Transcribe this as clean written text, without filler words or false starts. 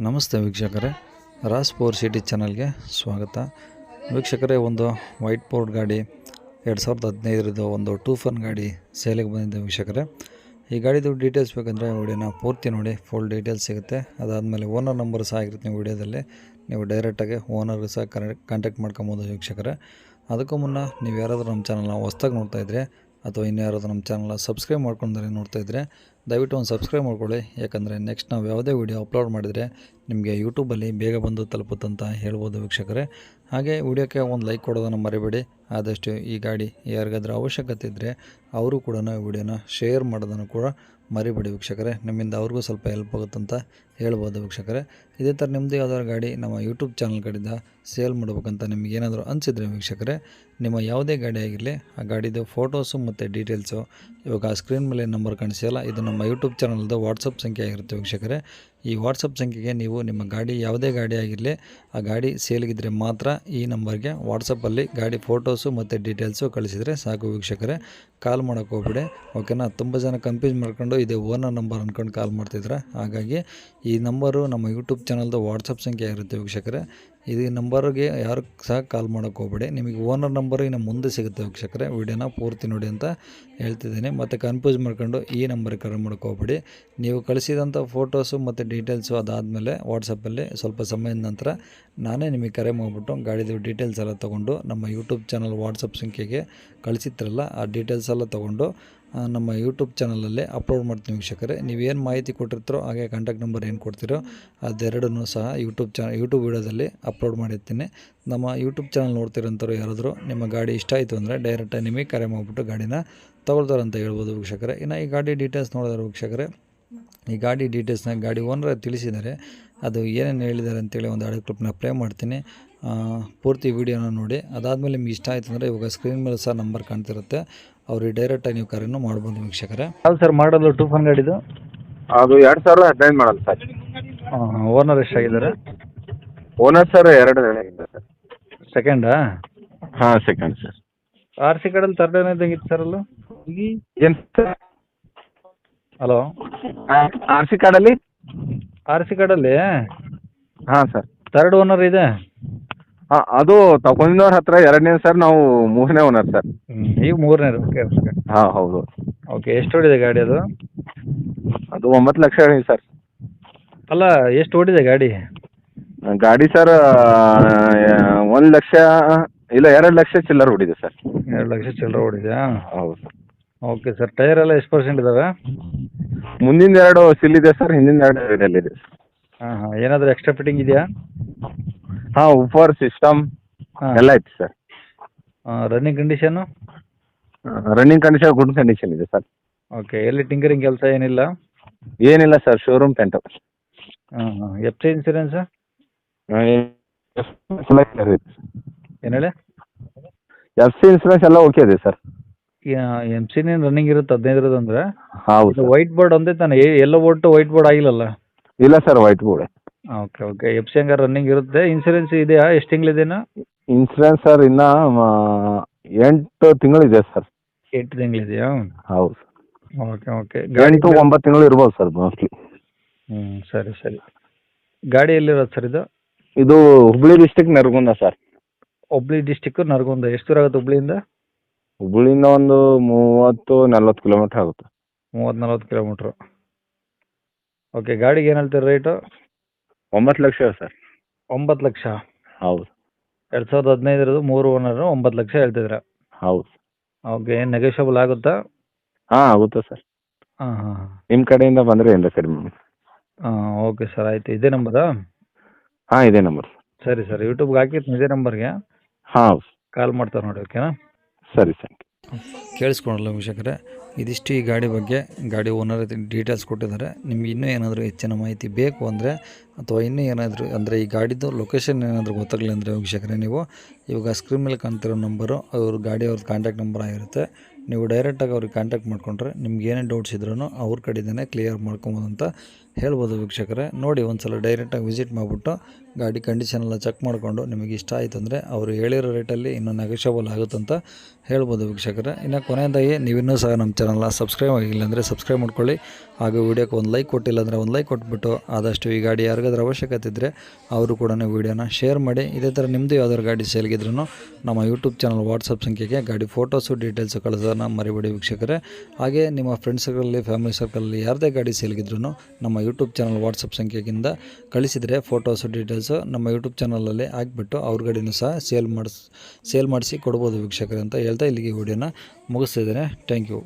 ನಮಸ್ತೆ ವೀಕ್ಷಕರೇ, Raas power city ಚಾನಲ್ಗೆ ಸ್ವಾಗತ. ವೀಕ್ಷಕರೇ, ಒಂದು ವೈಟ್ ಬೋರ್ಡ್ ಗಾಡಿ 2015 ಒಂದು ಟೂಫನ್ ಗಾಡಿ ಸೇಲಿಗೆ ಬಂದಿದೆ ವೀಕ್ಷಕರೇ. ಈ ಗಾಡಿದು ಡೀಟೇಲ್ಸ್ ಬೇಕಂದರೆ ವಿಡಿಯೋನ ಪೂರ್ತಿ ನೋಡಿ, ಫುಲ್ ಡೀಟೇಲ್ಸ್ ಸಿಗುತ್ತೆ. ಅದಾದಮೇಲೆ ಓನರ್ ನಂಬರ್ ಸಹ ಆಗಿರುತ್ತೆ ನೀವು ವಿಡಿಯೋದಲ್ಲಿ. ನೀವು ಡೈರೆಕ್ಟಾಗಿ ಓನರ್ಗೆ ಸಹ ಕಾಂಟ್ಯಾಕ್ಟ್ ಮಾಡ್ಕೊಬೋದು ವೀಕ್ಷಕರೇ. ಅದಕ್ಕೂ ಮುನ್ನ ನೀವು ಯಾರಾದರೂ ನಮ್ಮ ಚಾನಲ್ನ ಹೊಸ್ದಾಗಿ ನೋಡ್ತಾಯಿದ್ರೆ ಅಥವಾ ಇನ್ನೂ ಯಾರಾದರೂ ನಮ್ಮ ಚಾನಲ್ನ ಸಬ್ಸ್ಕ್ರೈಬ್ ಮಾಡ್ಕೊಂಡ್ರೆ ನೋಡ್ತಾಯಿದ್ರೆ ದಯವಿಟ್ಟು ಒಂದು ಸಬ್ಸ್ಕ್ರೈಬ್ ಮಾಡ್ಕೊಳ್ಳಿ. ಯಾಕಂದರೆ ನೆಕ್ಸ್ಟ್ ನಾವು ಯಾವುದೇ ವೀಡಿಯೋ ಅಪ್ಲೋಡ್ ಮಾಡಿದರೆ ನಿಮಗೆ ಯೂಟ್ಯೂಬಲ್ಲಿ ಬೇಗ ಬಂದು ತಲುಪುತ್ತಂತ ಹೇಳ್ಬೋದು ವೀಕ್ಷಕರೇ. ಹಾಗೆ ವಿಡಿಯೋಕ್ಕೆ ಒಂದು ಲೈಕ್ ಕೊಡೋದನ್ನು ಮರಿಬೇಡಿ. ಆದಷ್ಟು ಈ ಗಾಡಿ ಯಾರಿಗಾದ್ರೂ ಅವಶ್ಯಕತೆ ಇದ್ದರೆ ಅವರು ಕೂಡ ವಿಡಿಯೋನ ಶೇರ್ ಮಾಡೋದನ್ನು ಕೂಡ ಮರಿಬೇಡಿ ವೀಕ್ಷಕರೇ. ನಿಮ್ಮಿಂದ ಅವ್ರಿಗೂ ಸ್ವಲ್ಪ ಹೆಲ್ಪ್ ಆಗುತ್ತಂತ ಹೇಳ್ಬೋದು ವೀಕ್ಷಕರೇ. ಇದೇ ಥರ ನಿಮ್ಮದು ಯಾವ್ದಾದ್ರು ಗಾಡಿ ನಮ್ಮ ಯೂಟ್ಯೂಬ್ ಚಾನಲ್ ಕಡೆಯಿಂದ ಸೇಲ್ ಮಾಡ್ಬೇಕಂತ ನಿಮಗೇನಾದರೂ ಅನಿಸಿದ್ರೆ ವೀಕ್ಷಕರೇ, ನಿಮ್ಮ ಯಾವುದೇ ಗಾಡಿ ಆಗಿರಲಿ ಆ ಗಾಡಿದು ಫೋಟೋಸು ಮತ್ತು ಡೀಟೇಲ್ಸು ಇವಾಗ ಸ್ಕ್ರೀನ್ ಮೇಲೆ ನಂಬರ್ ಕಾಣಿಸಿಲ್ಲ, ಇದು ನಮ್ಮ ಯೂಟ್ಯೂಬ್ ಚಾನಲ್ದು ವಾಟ್ಸಪ್ ಸಂಖ್ಯೆ ಆಗಿರುತ್ತೆ ವೀಕ್ಷಕರೇ. ಈ ವಾಟ್ಸಪ್ ಸಂಖ್ಯೆಗೆ ನೀವು ನಿಮ್ಮ ಗಾಡಿ ಯಾವುದೇ ಗಾಡಿ ಆಗಿರಲಿ ಆ ಗಾಡಿ ಸೇಲ್ಗಿದ್ರೆ ಮಾತ್ರ ಈ ನಂಬರ್ಗೆ ವಾಟ್ಸಪ್ಪಲ್ಲಿ ಗಾಡಿ ಫೋಟೋಸು ಮತ್ತು ಡೀಟೇಲ್ಸು ಕಳಿಸಿದರೆ ಸಾಕು ವೀಕ್ಷಕರೇ. ಕಾಲ್ ಮಾಡೋಕ್ಕೆ ಹೋಗ್ಬಿಡಿ, ಓಕೆನಾ. ತುಂಬ ಜನ ಕನ್ಫ್ಯೂಸ್ ಮಾಡ್ಕೊಂಡು ಇದೆ ಓನರ್ ನಂಬರ್ ಅಂದ್ಕೊಂಡು ಕಾಲ್ ಮಾಡ್ತಿದ್ರೆ. ಹಾಗಾಗಿ ಈ ನಂಬರು ನಮ್ಮ ಯೂಟ್ಯೂಬ್ ಚಾನಲ್ದು ವಾಟ್ಸಪ್ ಸಂಖ್ಯೆ ಆಗಿರುತ್ತೆ ವೀಕ್ಷಕರೇ. ಇದು ನಂಬರ್ಗೆ ಯಾರು ಸಹ ಕಾಲ್ ಮಾಡೋಕ್ಕೆ ಹೋಗ್ಬೇಡಿ, ನಿಮಗೆ ಓನರ್ ನಂಬರು ಇನ್ನು ಮುಂದೆ ಸಿಗುತ್ತೆ ವೀಕ್ಷಕರೇ. ವಿಡಿಯೋನ ಪೂರ್ತಿ ನೋಡಿ ಅಂತ ಹೇಳ್ತಿದ್ದೀನಿ. ಮತ್ತು ಕನ್ಫ್ಯೂಸ್ ಮಾಡ್ಕೊಂಡು ಈ ನಂಬರ್ಗೆ ಕರೆ ಮಾಡೋಕ್ಕೆ ಹೋಗ್ಬೇಡಿ. ನೀವು ಕಳಿಸಿದಂಥ ಫೋಟೋಸು ಮತ್ತು ಡೀಟೇಲ್ಸು ಅದಾದಮೇಲೆ ವಾಟ್ಸಪ್ಪಲ್ಲಿ ಸ್ವಲ್ಪ ಸಮಯದ ನಂತರ ನಾನೇ ನಿಮಗೆ ಕರೆ ಮಾಡಿಬಿಟ್ಟು ಗಾಡಿದು ಡೀಟೇಲ್ಸ್ ಎಲ್ಲ ತೊಗೊಂಡು ನಮ್ಮ ಯೂಟ್ಯೂಬ್ ಚಾನಲ್ ವಾಟ್ಸಪ್ ಸಂಖ್ಯೆಗೆ ಕಳಿಸಿದ್ರಲ್ಲ ಆ ಡೀಟೇಲ್ಸ್ ಎಲ್ಲ ತೊಗೊಂಡು ನಮ್ಮ ಯೂಟ್ಯೂಬ್ ಚಾನಲಲ್ಲಿ ಅಪ್ಲೋಡ್ ಮಾಡ್ತೀನಿ ವೀಕ್ಷಕರೇ. ನೀವೇನು ಮಾಹಿತಿ ಕೊಟ್ಟಿರ್ತೀರೋ ಹಾಗೆ ಕಾಂಟ್ಯಾಕ್ಟ್ ನಂಬರ್ ಏನು ಕೊಡ್ತೀರೋ ಅದೆರಡನ್ನೂ ಸಹ ಯೂಟ್ಯೂಬ್ ವೀಡಿಯೋದಲ್ಲಿ ಅಪ್ಲೋಡ್ ಮಾಡಿರ್ತೀನಿ. ನಮ್ಮ ಯೂಟ್ಯೂಬ್ ಚಾನಲ್ ನೋಡ್ತಿರೋಂಥವ್ರು ಯಾರಾದರೂ ನಿಮ್ಮ ಗಾಡಿ ಇಷ್ಟ ಆಯಿತು ಅಂದರೆ ಡೈರೆಕ್ಟಾಗಿ ನಿಮಗೆ ಕರೆ ಮಾಡಿಬಿಟ್ಟು ಗಾಡಿನ ತೊಗೊಳ್ತಾರಂತ ಹೇಳ್ಬೋದು ವೀಕ್ಷಕರೇ. ಇನ್ನು ಈ ಗಾಡಿ ಡೀಟೇಲ್ಸ್ ನೋಡಿದ್ರೆ ವೀಕ್ಷಕರೇ, ಈ ಗಾಡಿ ಡೀಟೇಲ್ಸ್ನ ಗಾಡಿ ಓನರ್ ತಿಳಿಸಿದ್ದಾರೆ. ಅದು ಏನೇನು ಹೇಳಿದ್ದಾರೆ ಅಂತೇಳಿ ಒಂದು ಆಡಿಯೋ ಕ್ಲಿಪ್ನ ಪ್ಲೇ ಮಾಡ್ತೀನಿ, ಪೂರ್ತಿ ವೀಡಿಯೋನ ನೋಡಿ. ಅದಾದಮೇಲೆ ನಿಮ್ಗೆ ಇಷ್ಟ ಆಯಿತು ಅಂದರೆ ಇವಾಗ ಸ್ಕ್ರೀನ್ ಮೇಲೆ ಸಹ ನಂಬರ್ ಕಾಣ್ತಿರುತ್ತೆ, ಅವ್ರಿಗೆ ಡೈರೆಕ್ಟಾಗಿ ನೀವು ಕರೆನೂ ಮಾಡ್ಬೋದು ವೀಕ್ಷಕರೇ. ಯಾವ್ದು ಸರ್ ಮಾಡಲು ಟೂಫನ್ ಗಾಡಿದು? ಅದು 2015 ಮಾಡಲ್ ಸರ್. ಓನರ್ ಎಷ್ಟಾಗಿದ್ದಾರೆ? ಓನರ್ ಸರ್ 2 ಜನ ಇದ್ದಾರೆ ಸರ್. ಸೆಕೆಂಡಾ? ಹಾಂ, ಸೆಕೆಂಡ್ ಸರ್. ಆರ್ ಸಿ ಕಾರ್ಡಲ್ಲಿ ತರ್ಡ್ ಏನಾಯ್ತು ಸರ್ ಅಲ್ಲೂ? ಏನು ಸರ್? ಹಲೋ, ಆರ್ ಸಿ ಕಾರ್ಡಲ್ಲಿ? ಆರ್ ಸಿ ಕಾರ್ಡಲ್ಲಿ ಹಾಂ ಸರ್. ಥರ್ಡ್ ಓನರ್ ಇದೆ. ಹಾಂ, ಅದು ತಗೊಂಡಿದ್ದವ್ರ ಹತ್ರ 2ನೇ ಸರ್, ನಾವು 3ನೇ ಓನರ್ ಸರ್. ಈಗ 3ನೇದು. ಓಕೆ ಓಕೆ ಹಾಂ, ಹೌದು. ಓಕೆ, ಎಷ್ಟು ಓಡಿದೆ ಗಾಡಿ ಅದು? ಅದು 9 ಲಕ್ಷ ಹೇಳಿ ಸರ್. ಅಲ್ಲ, ಎಷ್ಟು ಓಡಿದೆ ಗಾಡಿ? ಗಾಡಿ ಸರ್ 1 ಲಕ್ಷ ಇಲ್ಲ 2 ಲಕ್ಷ ಚಿಲ್ಲರ್ ಹೊಡಿದೆ ಸರ್. 2 ಲಕ್ಷ ಚಿಲ್ಲರೆ ಓಡಿದೆಯಾ? ಹೌದು ಸರ್. ಓಕೆ ಸರ್, ಟೈರ್ ಎಲ್ಲ ಎಷ್ಟು ಪರ್ಸೆಂಟ್ ಇದ್ದಾವೆ? ಮುಂದಿನ 2 ಸಿಲ್ ಇದೆ ಸರ್, ಹಿಂದಿನ 2 ರಿಡಲ್ ಇದೆ. ಹಾಂ ಹಾಂ, ಏನಾದರೂ ಎಕ್ಸ್ಟ್ರಾ ಫಿಟ್ಟಿಂಗ್ ಇದೆಯಾ? ಹಾಂ, ಉಫರ್ ಸಿಸ್ಟಮ್ ಎಲ್ಲ ಐತೆ sir. Running condition? Running condition good condition ಇದೆ ಸರ್. ಓಕೆ, ಎಲ್ಲಿ ಟಿಂಕರಿಂಗ್ ಕೆಲಸ ಏನಿಲ್ಲ? ಏನಿಲ್ಲ ಸರ್, ಶೋರೂಮ್ ಪೇಂಟ್. ಹಾಂ ಹಾಂ, ಎಫ್ ಸಿ ಇನ್ಸೂರೆನ್ಸ್ ಏನು ಹೇಳಿ? ಎಫ್ ಸಿ ಇನ್ಸೂರೆನ್ಸ್ ಎಲ್ಲ ಓಕೆ ಇದೆ ಸರ್. ಎಮ್ ಸಿನೇನು ರನ್ನಿಂಗ್ ಇರುತ್ತೆ 15 ಅಂದರೆ? ಹೌದು. ವೈಟ್ ಬೋರ್ಡ್ ಒಂದೇ ತಾನೆ, ಎಲ್ಲೋ ಬೋರ್ಡ್ ವೈಟ್ ಬೋರ್ಡ್ ಆಗಿಲ್ಲಲ್ಲ? ಇಲ್ಲ sir, white board. Okay okay, F C ಹಂಗಾರೆ ರನ್ನಿಂಗ್ ಇರುತ್ತೆ. ಇನ್ಸೂರೆನ್ಸ್ ಇದೆಯಾ? ಎಷ್ಟು ತಿಂಗಳಿದೆಯಾ? ಇನ್ಸೂರೆನ್ಸ್ ಸರ್ ಇನ್ನೂ 8 ತಿಂಗಳಿದೆ ಸರ್. 8 ತಿಂಗಳಿದೆಯಾ? ಹೌದು. ಓಕೆ ಓಕೆ, 8-9 ತಿಂಗಳು ಇರ್ಬೋದು ಸರ್ ಮೋಸ್ಟ್ಲಿ. ಸರಿ ಸರಿ. ಗಾಡಿ ಎಲ್ಲಿರೋದು ಸರ್ ಇದು? ಇದು Hubli district Naragund sir. Hubli district Naragund. ಎಷ್ಟು ದೂರ ಆಗುತ್ತೆ ಹುಬ್ಳಿಯಿಂದ? ಹುಬ್ಳಿಯಿಂದ ಒಂದು 30-40 ಕಿಲೋಮೀಟ್ರ್ ಆಗುತ್ತೆ. 30-40 ಕಿಲೋಮೀಟ್ರು. ಓಕೆ, ಗಾಡಿಗೆ ಏನು ಹೇಳ್ತೀರಿ ರೇಟು? 9 ಲಕ್ಷ ಸರ್. 9 ಲಕ್ಷ? ಹೌದು. 2015 3 ಓನರು 9 ಲಕ್ಷ ಹೇಳ್ತಿದ್ರ? ಹೌದು. ಓಕೆ, ಏನು ನೆಗೋಷಿಯಬಲ್ ಆಗುತ್ತಾ? ಹಾಂ, ಆಗುತ್ತೆ ಸರ್. ಹಾಂ ಹಾಂ ಹಾಂ. ನಿಮ್ಮ ಕಡೆಯಿಂದ ಬಂದರೆ ಏನಿಲ್ಲ ಕಡಿಮೆ. ಹಾಂ, ಓಕೆ ಸರ್, ಆಯಿತು. ಇದೇ ನಂಬರಾ? ಹಾಂ, ಇದೇ ನಂಬರ್. ಸರಿ ಸರ್, ಯೂಟ್ಯೂಬ್ಗೆ ಹಾಕಿರ್ತೀನಿ ಇದೇ ನಂಬರ್ಗೆ. ಹಾಂ, ಕಾಲ್ ಮಾಡ್ತಾರೆ ನೋಡಿ, ಓಕೆನಾ? ಸರಿ ಸರ್. ಕೇಳಿಸ್ಕೊಳಲ್ಲ ವೀಕ್ಷಕರೇ, ಇದಿಷ್ಟು ಈ ಗಾಡಿ ಬಗ್ಗೆ. ಗಾಡಿ ಓನರ್ ಡೀಟೇಲ್ಸ್ ಕೊಟ್ಟಿದ್ದಾರೆ. ನಿಮ್ಗೆ ಇನ್ನೂ ಏನಾದರೂ ಹೆಚ್ಚಿನ ಮಾಹಿತಿ ಬೇಕು ಅಂದರೆ ಅಥವಾ ಇನ್ನೂ ಏನಾದರೂ ಅಂದರೆ ಈ ಗಾಡಿದು ಲೊಕೇಶನ್ ಏನಾದರೂ ಗೊತ್ತಾಗಲಿಲ್ಲ ಅಂದರೆ ವೀಕ್ಷಕರೇ, ನೀವು ಇವಾಗ ಸ್ಕ್ರೀನ್ ಮೇಲೆ ಕಾಣ್ತಿರೋ ನಂಬರು ಅವ್ರ ಗಾಡಿ ಅವ್ರದ್ದು ಕಾಂಟ್ಯಾಕ್ಟ್ ನಂಬರ್ ಆಗಿರುತ್ತೆ. ನೀವು ಡೈರೆಕ್ಟಾಗಿ ಅವ್ರಿಗೆ ಕಾಂಟ್ಯಾಕ್ಟ್ ಮಾಡಿಕೊಂಡ್ರೆ ನಿಮ್ಗೆ ಏನೇ ಡೌಟ್ಸ್ ಇದ್ರೂ ಅವ್ರ ಕಡೆಯಿಂದನೇ ಕ್ಲಿಯರ್ ಮಾಡ್ಕೊಬೋದು ಅಂತ ಹೇಳ್ಬೋದು ವೀಕ್ಷಕರೇ. ನೋಡಿ ಒಂದು ಸಲ ಡೈರೆಕ್ಟಾಗಿ ವಿಸಿಟ್ ಮಾಡಿಬಿಟ್ಟು ಗಾಡಿ ಕಂಡೀಷನ್ ಎಲ್ಲ ಚೆಕ್ ಮಾಡಿಕೊಂಡು ನಿಮಗೆ ಇಷ್ಟ ಆಯಿತು ಅಂದರೆ ಅವರು ಹೇಳಿರೋ ರೇಟಲ್ಲಿ ಇನ್ನೂ ನೆಗೋಷಿಯಬಲ್ ಆಗುತ್ತಂತ ಹೇಳ್ಬೋದು ವೀಕ್ಷಕರೇ. ಇನ್ನು ಕೊನೆಯದಾಗಿ ನೀವಿನ್ನೂ ಸಹ ನಮ್ಮ ಚಾನಲ್ನ ಸಬ್ಸ್ಕ್ರೈಬ್ ಆಗಿಲ್ಲ ಅಂದರೆ ಸಬ್ಸ್ಕ್ರೈಬ್ ಮಾಡ್ಕೊಳ್ಳಿ. ಹಾಗೂ ವಿಡಿಯೋಕ್ಕೆ ಒಂದು ಲೈಕ್ ಕೊಟ್ಟಿಲ್ಲ ಅಂದರೆ ಒಂದು ಲೈಕ್ ಕೊಟ್ಬಿಟ್ಟು ಆದಷ್ಟು ಈ ಗಾಡಿ ಯಾರಿಗಾದ್ರೂ ಅವಶ್ಯಕತೆ ಇದ್ದರೆ ಅವರು ಕೂಡ ವೀಡಿಯೋನ ಶೇರ್ ಮಾಡಿ. ಇದೇ ಥರ ನಿಮ್ಮದು ಯಾವ್ದಾದ್ರು ಗಾಡಿ ಸೇಲ್ಗಿದ್ರೂ ನಮ್ಮ ಯೂಟ್ಯೂಬ್ ಚಾನಲ್ ವಾಟ್ಸಪ್ ಸಂಖ್ಯೆಗೆ ಗಾಡಿ ಫೋಟೋಸು ಡೀಟೇಲ್ಸು ಕಳಿಸೋದನ್ನು ಮರಿಬೇಡಿ ವೀಕ್ಷಕರೇ. ಹಾಗೆ ನಿಮ್ಮ ಫ್ರೆಂಡ್ಸ್ ಸರ್ಕಲಲ್ಲಿ ಫ್ಯಾಮಿಲಿ ಸರ್ಕಲಲ್ಲಿ ಯಾರದೇ ಗಾಡಿ ಸೇಲ್ಗಿದ್ರೂ ನಮ್ಮ ಯೂಟ್ಯೂಬ್ ಚಾನಲ್ ವಾಟ್ಸಪ್ ಸಂಖ್ಯೆಗಿಂದ ಕಳಿಸಿದರೆ ಫೋಟೋಸು ಡೀಟೇಲ್ಸು ನಮ್ಮ ಯೂಟ್ಯೂಬ್ ಚಾನಲಲ್ಲಿ ಹಾಕಿಬಿಟ್ಟು ಅವ್ರ ಗಾಡಿನೂ ಸಹ ಸೇಲ್ ಮಾಡಿಸಿ ಕೊಡ್ಬೋದು ವೀಕ್ಷಕರೇ ಅಂತ ಹೇಳ್ತಾ ಇಲ್ಲಿಗೆ ವಿಡಿಯೋನ ಮುಗಿಸ್ತಿದ್ದೇನೆ. Thank you.